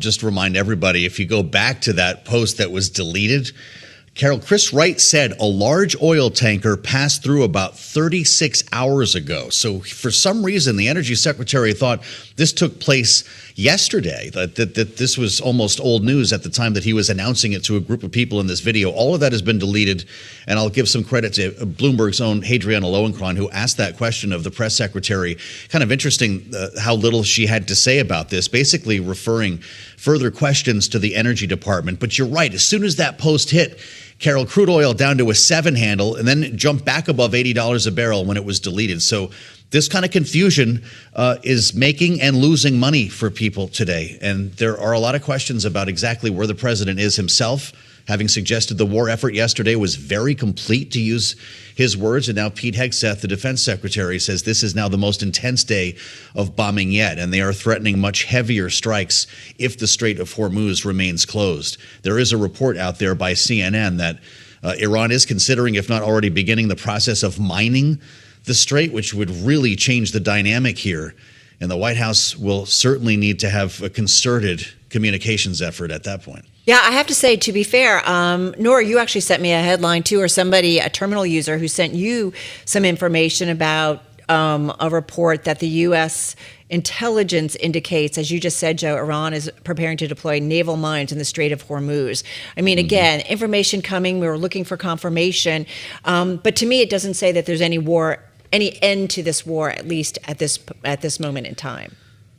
Just to remind everybody, if you go back to that post that was deleted, Chris Wright said a large oil tanker passed through about 36 hours ago. So for some reason, the energy secretary thought this took place yesterday, that this was almost old news at the time that he was announcing it to a group of people in this video. All of that has been deleted. And I'll give some credit to Bloomberg's own Hadriana Lowenkron, who asked that question of the press secretary. Kind of interesting how little she had to say about this, basically referring further questions to the energy department. But you're right. As soon as that post hit, Carol, crude oil down to a 7 handle, and then it jumped back above $80 a barrel when it was deleted. So this kind of confusion is making and losing money for people today. And there are a lot of questions about exactly where the president is himself, having suggested the war effort yesterday was very complete, to use his words. And now Pete Hegseth, the defense secretary, says this is now the most intense day of bombing yet. And they are threatening much heavier strikes if the Strait of Hormuz remains closed. There is a report out there by CNN that Iran is considering, if not already beginning, the process of mining the strait, which would really change the dynamic here. And the White House will certainly need to have a concerted communications effort at that point. Yeah, I have to say, to be fair, Nora, you actually sent me a headline too, or somebody, a terminal user who sent you some information about a report that the U.S. intelligence indicates, as you just said, Joe, Iran is preparing to deploy naval mines in the Strait of Hormuz. I mean, again, information coming. We were looking for confirmation. But to me, it doesn't say that there's any end to this war, at least at this moment in time.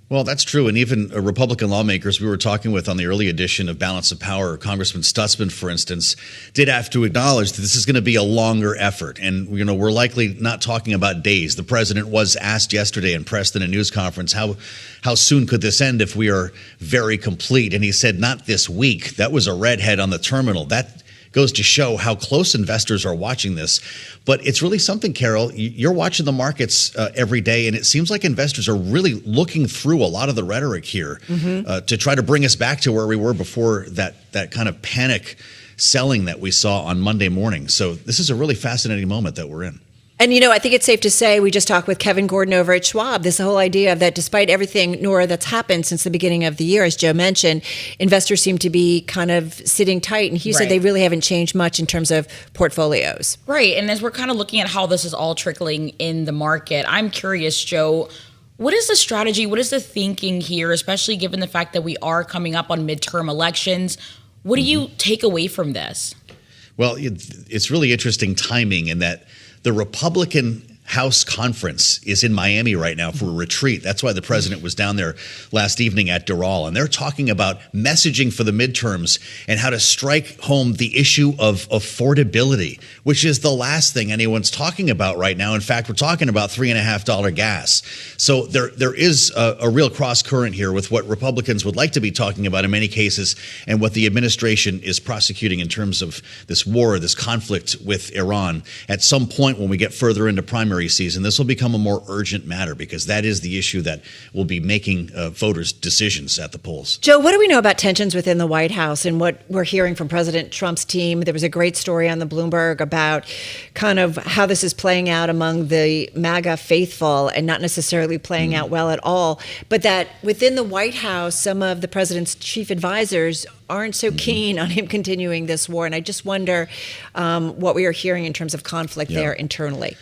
Well, that's true. And even Republican lawmakers we were talking with on the early edition of Balance of Power, Congressman Stutzman, for instance, did have to acknowledge that this is going to be a longer effort. And, we're likely not talking about days. The president was asked yesterday and pressed in a news conference, how soon could this end if we are very complete? And he said, not this week. That was a redhead on the terminal. That goes to show how close investors are watching this. But it's really something, Carol. You're watching the markets every day, and it seems like investors are really looking through a lot of the rhetoric here to try to bring us back to where we were before that kind of panic selling that we saw on Monday morning. So this is a really fascinating moment that we're in. And, I think it's safe to say, we just talked with Kevin Gordon over at Schwab, this whole idea that despite everything, Nora, that's happened since the beginning of the year, as Joe mentioned, investors seem to be kind of sitting tight. And he said they really haven't changed much in terms of portfolios. Right. And as we're kind of looking at how this is all trickling in the market, I'm curious, Joe, what is the strategy? What is the thinking here, especially given the fact that we are coming up on midterm elections? What do you take away from this? Well, it's really interesting timing in that the Republican House conference is in Miami right now for a retreat. That's why the president was down there last evening at Doral. And they're talking about messaging for the midterms and how to strike home the issue of affordability, which is the last thing anyone's talking about right now. In fact, we're talking about $3.50 gas. So there is a real cross current here with what Republicans would like to be talking about in many cases and what the administration is prosecuting in terms of this war, this conflict with Iran. At some point when we get further into primary season, this will become a more urgent matter because that is the issue that will be making voters' decisions at the polls. Joe, what do we know about tensions within the White House and what we're hearing from President Trump's team? There was a great story on the Bloomberg about kind of how this is playing out among the MAGA faithful and not necessarily playing out well at all, but that within the White House, some of the president's chief advisors aren't so keen on him continuing this war. And I just wonder what we are hearing in terms of conflict there internally.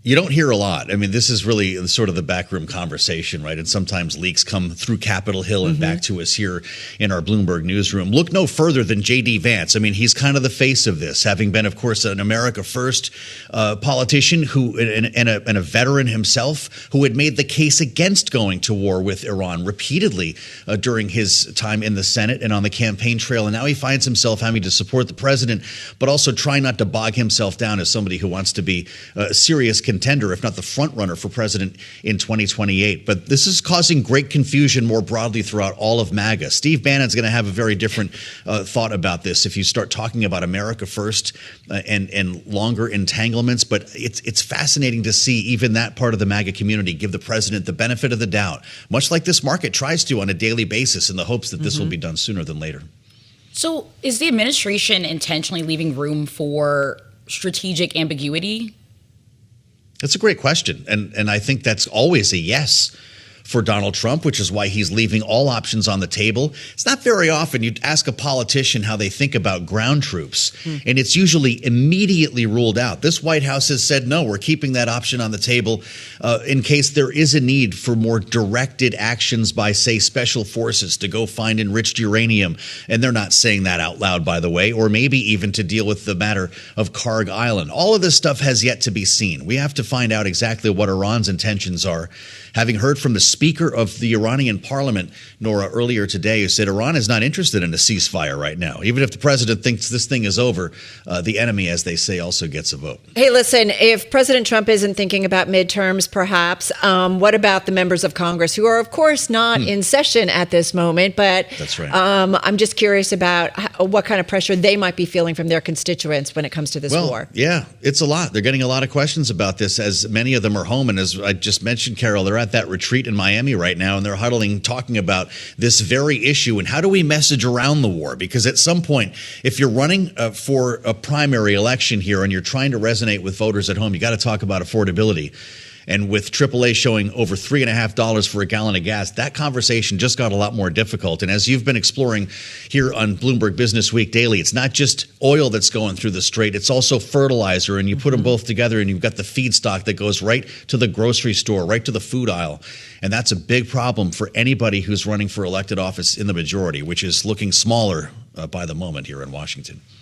You don't hear a lot. I mean, this is really sort of the backroom conversation, right? And sometimes leaks come through Capitol Hill and back to us here in our Bloomberg newsroom. Look no further than J.D. Vance. I mean, he's kind of the face of this, having been, of course, an America First politician who and a veteran himself who had made the case against going to war with Iran repeatedly during his time in the Senate and on the campaign trail. And now he finds himself having to support the president, but also try not to bog himself down as somebody who wants to be a serious contender, if not the front runner for president in 2028. But this is causing great confusion more broadly throughout all of MAGA. Steve Bannon's going to have a very different thought about this if you start talking about America First and longer entanglements. But it's fascinating to see even that part of the MAGA community give the president the benefit of the doubt, much like this market tries to on a daily basis in the hopes that this will be done sooner than later. So is the administration intentionally leaving room for strategic ambiguity? That's a great question. And I think that's always a yes for Donald Trump, which is why he's leaving all options on the table. It's not very often you'd ask a politician how they think about ground troops, and it's usually immediately ruled out. This White House has said, no, we're keeping that option on the table in case there is a need for more directed actions by, say, special forces to go find enriched uranium. And they're not saying that out loud, by the way, or maybe even to deal with the matter of Karg Island. All of this stuff has yet to be seen. We have to find out exactly what Iran's intentions are. Having heard from the Speaker of the Iranian parliament, Nora, earlier today, who said Iran is not interested in a ceasefire right now. Even if the president thinks this thing is over, the enemy, as they say, also gets a vote. Hey, listen, if President Trump isn't thinking about midterms, perhaps, what about the members of Congress who are, of course, not in session at this moment? But that's right. I'm just curious about what kind of pressure they might be feeling from their constituents when it comes to this war. Yeah, it's a lot. They're getting a lot of questions about this, as many of them are home. And as I just mentioned, Carol, they're at that retreat in Miami right now, and they're huddling, talking about this very issue and how do we message around the war? Because at some point, if you're running for a primary election here and you're trying to resonate with voters at home, you got to talk about affordability. And with AAA showing over $3.50 for a gallon of gas, that conversation just got a lot more difficult. And as you've been exploring here on Bloomberg Businessweek Daily, it's not just oil that's going through the strait, it's also fertilizer. And you put them both together and you've got the feedstock that goes right to the grocery store, right to the food aisle. And that's a big problem for anybody who's running for elected office in the majority, which is looking smaller by the moment here in Washington.